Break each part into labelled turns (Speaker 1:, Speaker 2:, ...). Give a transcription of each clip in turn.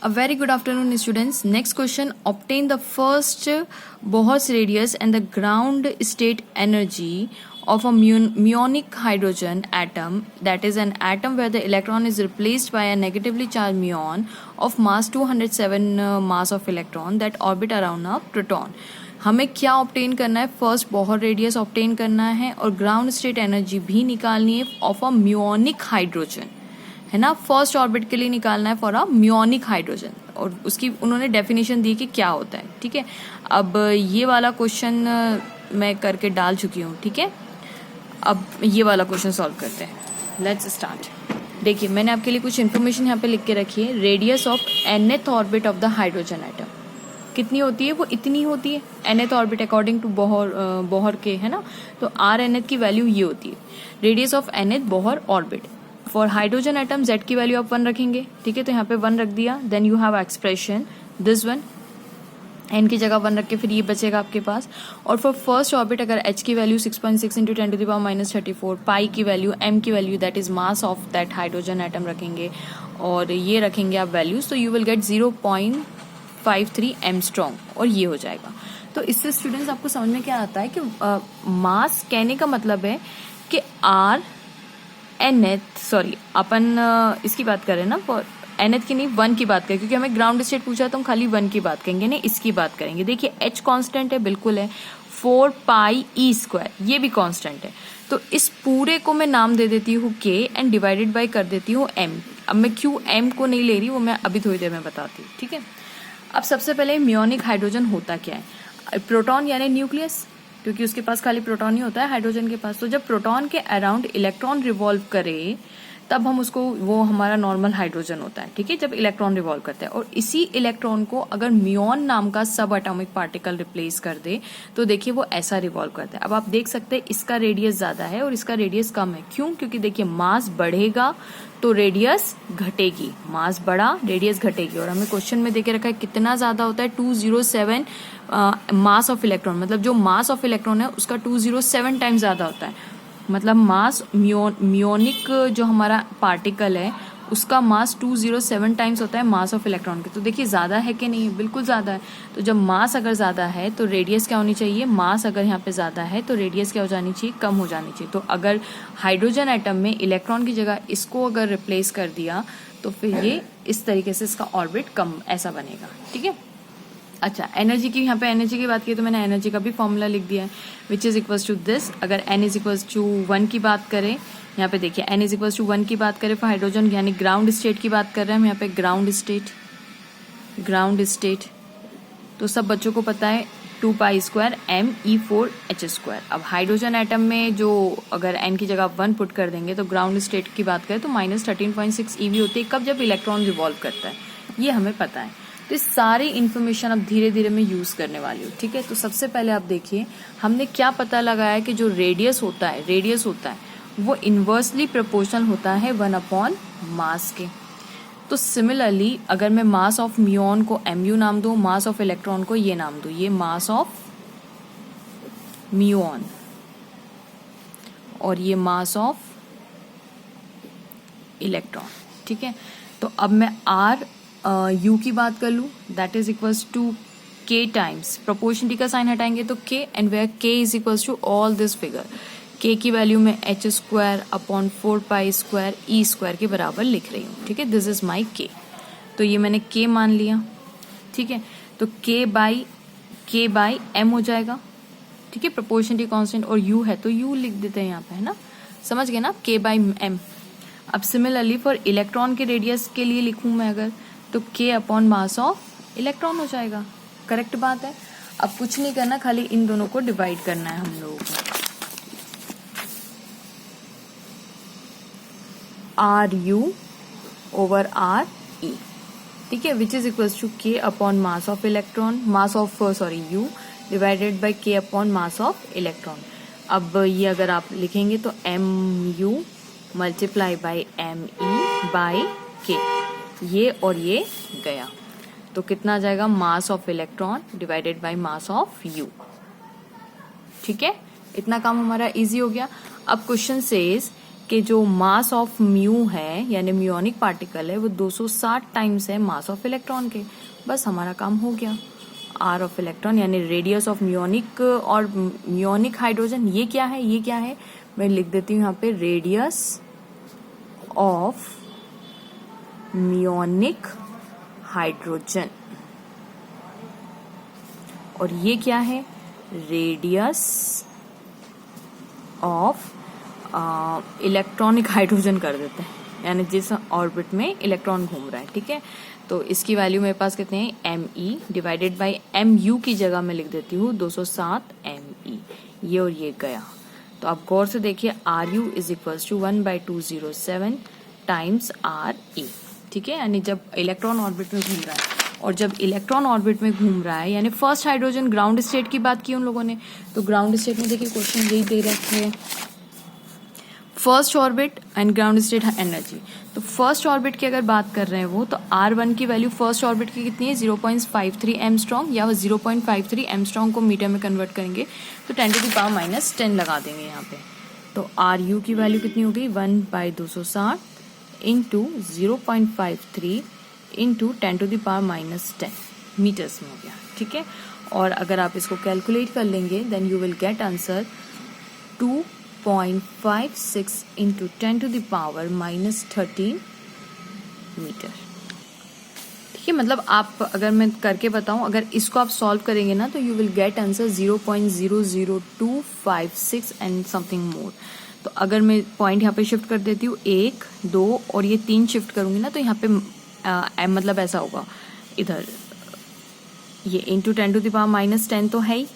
Speaker 1: A very good afternoon, students. Next question: obtain the first Bohr's radius and the ground state energy of a muonic hydrogen atom, that is an atom where the electron is replaced by a negatively charged muon of mass 207 mass of electron that orbit around a proton. हमें क्या obtain करना है? First Bohr radius obtain करना है और ground state energy भी निकालनी है ऑफ अ म्यूनिक हाइड्रोजन, है ना. फर्स्ट ऑर्बिट के लिए निकालना है फॉर अ म्यूनिक हाइड्रोजन, और उसकी उन्होंने डेफिनेशन दी कि क्या होता है. ठीक है, अब ये वाला क्वेश्चन मैं करके डाल चुकी हूँ. ठीक है, अब ये वाला क्वेश्चन सॉल्व करते हैं. Let's start. देखिए, मैंने आपके लिए कुछ इन्फॉर्मेशन यहाँ पे लिख के रखी है. Radius of nth orbit of the hydrogen atom कितनी होती है? वो इतनी होती है. nth orbit according to Bohr के, है ना. तो r nth की वैल्यू ये होती है. Radius of nth Bohr orbit. For hydrogen atom z की वैल्यू आप 1 रखेंगे. ठीक है, तो यहाँ पे 1 रख दिया. Then you have expression this one, n की जगह 1 रख के फिर ये बचेगा आपके पास. और फॉर फर्स्ट ऑर्बिट अगर h की वैल्यू 6.6 इंटू 10⁻⁻34, पाई की वैल्यू, m की value that is mass of that hydrogen atom रखेंगे और ये रखेंगे आप वैल्यूज, तो यू विल गेट 0.53 एमस्ट्रॉन्ग और ये हो जाएगा. तो इससे स्टूडेंट्स आपको समझ में क्या आता है कि मास कहने का मतलब है कि r nth, सॉरी अपन इसकी बात करें ना, nth की नहीं 1 की बात करें, क्योंकि हमें ग्राउंड स्टेट पूछा तो हम खाली 1 की बात करेंगे, नहीं इसकी बात करेंगे. देखिए h कांस्टेंट है, बिल्कुल है. 4 पाई ई स्क्वायर ये भी कांस्टेंट है. तो इस पूरे को मैं नाम दे देती हूँ k एंड डिवाइडेड बाय कर देती हूँ m. अब मैं क्यों m को नहीं ले रही वो मैं अभी थोड़ी देर में बताती हूँ. ठीक है, अब सबसे पहले म्यूनिक हाइड्रोजन होता क्या है? प्रोटॉन यानी न्यूक्लियस, क्योंकि उसके पास खाली प्रोटॉन ही होता है हाइड्रोजन के पास. तो जब प्रोटॉन के अराउंड इलेक्ट्रॉन रिवॉल्व करे तब हम उसको, वो हमारा नॉर्मल हाइड्रोजन होता है. ठीक है, जब इलेक्ट्रॉन रिवॉल्व करता है, और इसी इलेक्ट्रॉन को अगर म्यून नाम का सब एटॉमिक पार्टिकल रिप्लेस कर दे तो देखिए वो ऐसा रिवॉल्व करता है. अब आप देख सकते हैं इसका रेडियस ज्यादा है और इसका रेडियस कम है. क्यों? क्योंकि देखिए मास बढ़ेगा तो रेडियस घटेगी, मास बढ़ा रेडियस घटेगी. और हमें क्वेश्चन में देके रखा है कितना ज्यादा होता है? 207 मास ऑफ इलेक्ट्रॉन, मतलब जो मास ऑफ इलेक्ट्रॉन है उसका 207 टाइम ज्यादा होता है. मतलब मास म्यूनिक जो हमारा पार्टिकल है उसका मास 207 टाइम्स होता है मास ऑफ इलेक्ट्रॉन के. तो देखिए ज्यादा है कि नहीं? बिल्कुल ज्यादा है. तो जब मास अगर ज्यादा है तो रेडियस क्या होनी चाहिए? मास अगर यहाँ पे ज्यादा है तो रेडियस क्या हो जानी चाहिए? कम हो जानी चाहिए. तो अगर हाइड्रोजन एटम में इलेक्ट्रॉन की जगह इसको अगर रिप्लेस कर दिया तो फिर ये इस तरीके से इसका ऑर्बिट कम ऐसा बनेगा. ठीक है, अच्छा, एनर्जी की, यहाँ पे एनर्जी की बात की तो मैंने एनर्जी का भी फॉर्मूला लिख दिया है, which is equals to this. अगर n इज इक्वल्स टू 1 की बात करें, यहाँ पे देखिए n इज इक्वल्स टू 1 की बात करें फॉर हाइड्रोजन, यानी ग्राउंड स्टेट की बात कर रहे हैं हम यहाँ पे. ग्राउंड स्टेट तो सब बच्चों को पता है 2 पाई स्क्वायर me4h स्क्वायर. अब हाइड्रोजन एटम में जो अगर n की जगह 1 पुट कर देंगे तो ग्राउंड स्टेट की बात करें तो -13.6 eV होती है. कब? जब इलेक्ट्रॉन रिवॉल्व करता है, ये हमें पता है. तो इस सारी इन्फॉर्मेशन अब धीरे धीरे मैं यूज करने वाली हूँ. ठीक है, तो सबसे पहले आप देखिए हमने क्या पता लगाया कि जो रेडियस होता है वो इन्वर्सली प्रोपोर्शनल होता है 1 मास के. तो सिमिलरली अगर मैं मास ऑफ म्यून को mu नाम दूं, मास ऑफ इलेक्ट्रॉन को ये नाम दूं, ये मास ऑफ म्यून और ये मास ऑफ इलेक्ट्रॉन. ठीक है, तो अब मैं यू की बात कर लूँ, that is equals to K times, proportionality का साइन हटाएंगे तो K, and where K is equals to all this figure. K की वैल्यू में h square upon 4 pi square E square के बराबर लिख रही हूँ. ठीक है, दिस इज माई के. तो ये मैंने के मान लिया. ठीक है, तो के बाई एम हो जाएगा. ठीक है, प्रोपोर्शनलिटी कांस्टेंट और यू है तो यू लिख देते हैं यहाँ पे, है ना. समझ गए ना, के बाई एम. अब सिमिलरली फॉर इलेक्ट्रॉन के रेडियस के लिए लिखूं मैं अगर, तो k upon mass of electron हो जाएगा. करेक्ट बात है. अब कुछ नहीं करना, खाली इन दोनों को डिवाइड करना है हम लोगों को. R u over r e. ठीक है, which is equals to k upon mass of electron, mass of u divided by k upon mass of electron. अब ये अगर आप लिखेंगे तो mu multiply by me by k, ये और ये गया तो कितना आ जाएगा? Mass of electron divided by mass of u. ठीक है, इतना काम हमारा इजी हो गया. अब क्वेश्चन सेज कि जो मास ऑफ म्यू है यानी म्यूनिक पार्टिकल है वो 260 टाइम्स है मास ऑफ इलेक्ट्रॉन के। बस हमारा काम हो गया। आर ऑफ इलेक्ट्रॉन यानी रेडियस ऑफ म्यूनिक और म्यूनिक हाइड्रोजन, ये क्या है, ये क्या है, मैं लिख देती हूँ यहाँ पे रेडियस ऑफ म्यूनिक हाइड्रोजन। और ये क्या है, रेडियस ऑफ इलेक्ट्रॉनिक हाइड्रोजन कर देते हैं, यानी जिस ऑर्बिट में इलेक्ट्रॉन घूम रहा है। ठीक है, तो इसकी वैल्यू मेरे पास कितने हैं, m e divided by m u की जगह मैं लिख देती हूँ 207 एम ई। ये और ये गया। तो आप गौर से देखिए, r u is equals to 1/207 times r e. ठीक है, यानी जब इलेक्ट्रॉन ऑर्बिट में घूम रहा है, और जब इलेक्ट्रॉन ऑर्बिट में घूम रहा है यानी फर्स्ट हाइड्रोजन ग्राउंड स्टेट की बात की उन लोगों ने, तो ग्राउंड स्टेट में देखिए क्वेश्चन यही दे रखे हैं, first orbit and ground state energy. तो फर्स्ट ऑर्बिट की अगर बात कर रहे हैं वो, तो R1 की वैल्यू फर्स्ट ऑर्बिट की कितनी है, 0.53 एमस्ट्रॉन्ग, या 0.53 एमस्ट्रॉन्ग को मीटर में कन्वर्ट करेंगे तो 10⁻⁻10 लगा देंगे यहाँ पे। तो RU की वैल्यू कितनी हो गई, 1/260 इंटू 0.53 इंटू 10⁻⁻10 मीटर्स में हो गया। ठीक है, और अगर आप इसको कैलकुलेट कर लेंगे then you will get answer 2.56 into 10⁻⁻13 metre. ठीक है, मतलब आप अगर मैं करके बताऊं, अगर इसको आप सॉल्व करेंगे ना तो you will get answer 0.00256 and something more. तो अगर मैं पॉइंट यहाँ पे शिफ्ट कर देती हूँ 1, 2 और ये 3 शिफ्ट करूंगी ना, तो यहाँ पे मतलब ऐसा होगा, इधर ये इंटू 10⁻⁻10 तो है ही,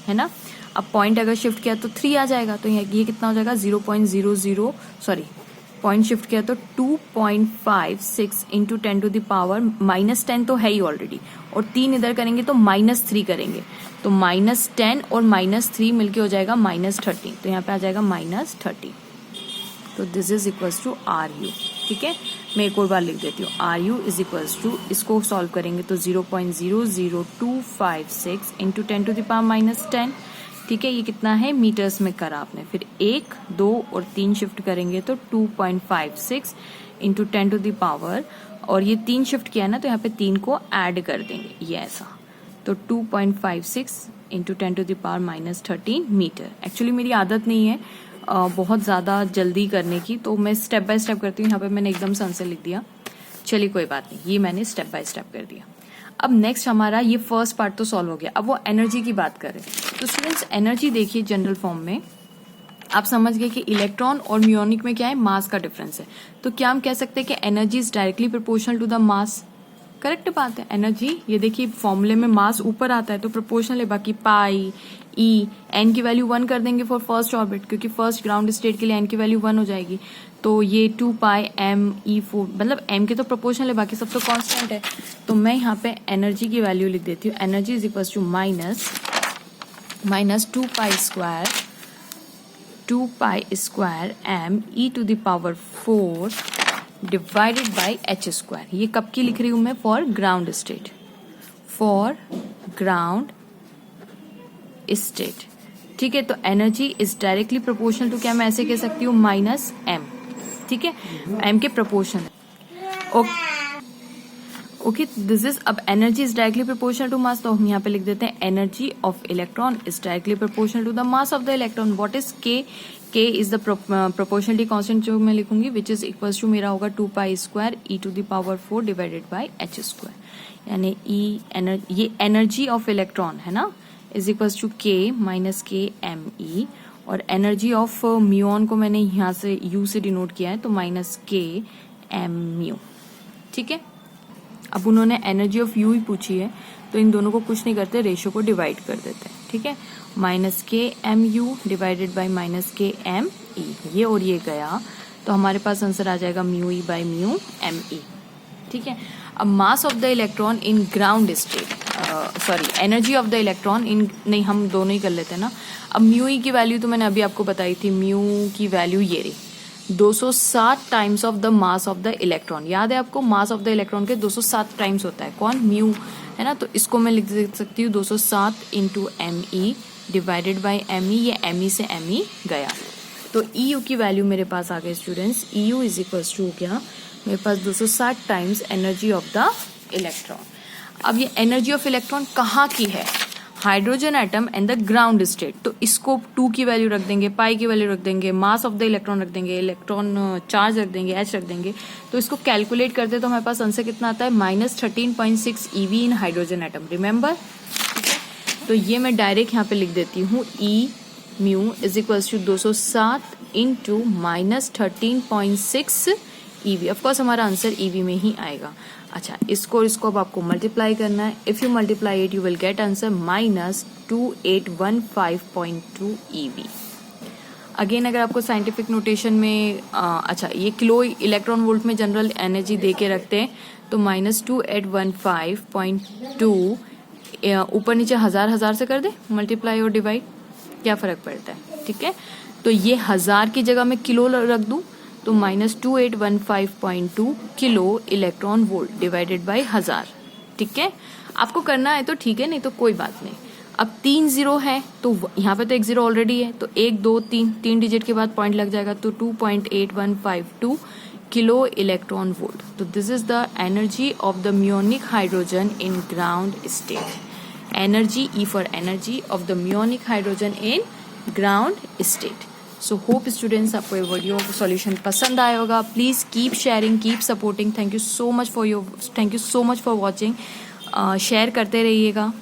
Speaker 1: है ना। अब पॉइंट अगर शिफ्ट किया तो 3 आ जाएगा, तो ये कितना हो जाएगा 0.00, सॉरी पॉइंट शिफ्ट किया तो 2.56 इंटू 10⁻⁻10 तो है ही ऑलरेडी, और 3 इधर करेंगे तो -3 करेंगे, तो -10 और -3 मिलके हो जाएगा -30, तो यहाँ पे आ जाएगा -30। तो this is equals to r u. ठीक है, मैं एक और बार लिख देती हूँ, r u is equals to, इसको सॉल्व करेंगे तो 0.00256 इंटू 10⁻⁻10। ठीक है, ये कितना है मीटर्स में करा आपने, फिर 1, 2 और 3 शिफ्ट करेंगे तो 2.56 इंटू 10⁻, और ये 3 शिफ्ट किया ना तो यहाँ पे 3 को ऐड कर देंगे, ये ऐसा, तो 2.56 इंटू 10⁻⁻13 मीटर। एक्चुअली मेरी आदत नहीं है बहुत ज़्यादा जल्दी करने की, तो मैं स्टेप बाय स्टेप करती हूँ। यहाँ पे मैंने एकदम से आंसर लिख दिया, चलिए कोई बात नहीं, ये मैंने स्टेप बाय स्टेप कर दिया। अब नेक्स्ट हमारा ये फर्स्ट पार्ट तो सॉल्व हो गया, अब वो एनर्जी की बात करें। तो स्टूडेंट्स एनर्जी देखिए जनरल फॉर्म में आप समझ गए कि इलेक्ट्रॉन और म्यूनिक में क्या है, मास का डिफरेंस है। तो क्या हम कह सकते हैं कि energy is directly proportional to the mass. Correct बात है, एनर्जी ये देखिए फॉर्मूले में मास ऊपर आता है तो प्रोपोर्शनल है, बाकी पाई ई एन की वैल्यू 1 कर देंगे फॉर फर्स्ट ऑर्बिट, क्योंकि फर्स्ट ग्राउंड स्टेट के लिए एन की वैल्यू 1 हो जाएगी, तो ये 2πm/e4, मतलब एम के तो प्रोपोर्शनल है, बाकी सब तो कांस्टेंट है। तो मैं यहाँ पे एनर्जी की वैल्यू लिख देती हूँ, energy is equal to minus 2π² m e⁴ divided by h²। ये कब की लिख रही हूँ मैं, for ground state, for ground state. ठीक है, तो energy is directly proportional to, क्या मैं ऐसे कह सकती हूँ, -m। ठीक है, m के प्रोपोर्शन। ओके, दिस इज, अब energy is directly proportional to mass, तो हम यहाँ पे लिख देते हैं energy of electron is directly proportional to the mass of the electron. What is k, k is the proportionality constant जो मैं लिखूंगी, विच इज इक्वल्स टू मेरा होगा 2π² e⁴ डिवाइडेड बाई h², यानी ये एनर्जी ऑफ इलेक्ट्रॉन है ना, is equals to k minus k m_e, और एनर्जी ऑफ म्यून को मैंने यहाँ से u से डिनोट किया है, तो -k m⁻. ठीक है, अब उन्होंने एनर्जी ऑफ u ही पूछी है, तो इन दोनों को कुछ नहीं करते, रेशियो को डिवाइड कर देते हैं। ठीक है, -k m⁻u divided by -k m_e, ये और ये गया, तो हमारे पास आंसर आ जाएगा μe बाई μme। ठीक है, अब मास of the electron in ground state, sorry energy of the electron in, नहीं हम दोनों ही कर लेते हैं ना। अब μe की वैल्यू तो मैंने अभी आपको बताई थी, म्यू की वैल्यू ये रही 207 times of the mass of the electron. याद है आपको, मास ऑफ द इलेक्ट्रॉन के 207 टाइम्स होता है, कौन, म्यू है ना, तो इसको मैं लिख सकती हूँ 207 into me divided by me, ये me से me गया, तो तो EU की वैल्यू मेरे पास आ गई students, EU is equals to हो गया मेरे पास 260 times energy of the electron. अब ये एनर्जी ऑफ इलेक्ट्रॉन कहाँ की है, hydrogen atom and the ground state. तो इसको 2 की वैल्यू रख देंगे, पाई की वैल्यू रख देंगे, मास ऑफ द इलेक्ट्रॉन रख देंगे, इलेक्ट्रॉन चार्ज रख देंगे, एच रख देंगे। तो इसको कैलकुलेट करते तो हमारे पास आंसर कितना आता है, -13.6 EV in hydrogen atom, remember. तो ये मैं डायरेक्ट यहाँ पे लिख देती हूँ, E mu is equals to 260 into -13.6 EV। Of course हमारा आंसर EV में ही आएगा। अच्छा, इसको अब आपको मल्टीप्लाई करना है। If you multiply it you will get answer -2815.2 EV। Again अगर आपको साइंटिफिक नोटेशन में अच्छा ये किलो इलेक्ट्रॉन वोल्ट में जनरल एनर्जी दे के रखते हैं, तो -2815.2 ऊपर नीचे हजार से कर दे मल्टीप्लाई और डिवाइड, क्या फर्क पड़ता है, ठीक है। तो ये 1000 की जगह में किलो रख दूं तो -2815.2 kilo electron volt divided by 1000, ठीक है। आपको करना है तो ठीक है, नहीं तो कोई बात नहीं। अब 3 जीरो है तो यहाँ पे तो एक जीरो ऑलरेडी है, तो 1 2 3 डिजिट के बाद पॉइंट लग जाएगा, तो 2.8152 किलो इलेक्ट्रॉन वोल्ट। तो this is the energy of the muonic hydrogen in ground state. Energy, E for energy of the muonic hydrogen in ground state. So hope students आपको ये वीडियो सॉल्यूशन पसंद आया होगा। Please keep sharing, keep supporting. Thank you so much for watching. Share करते रहिएगा।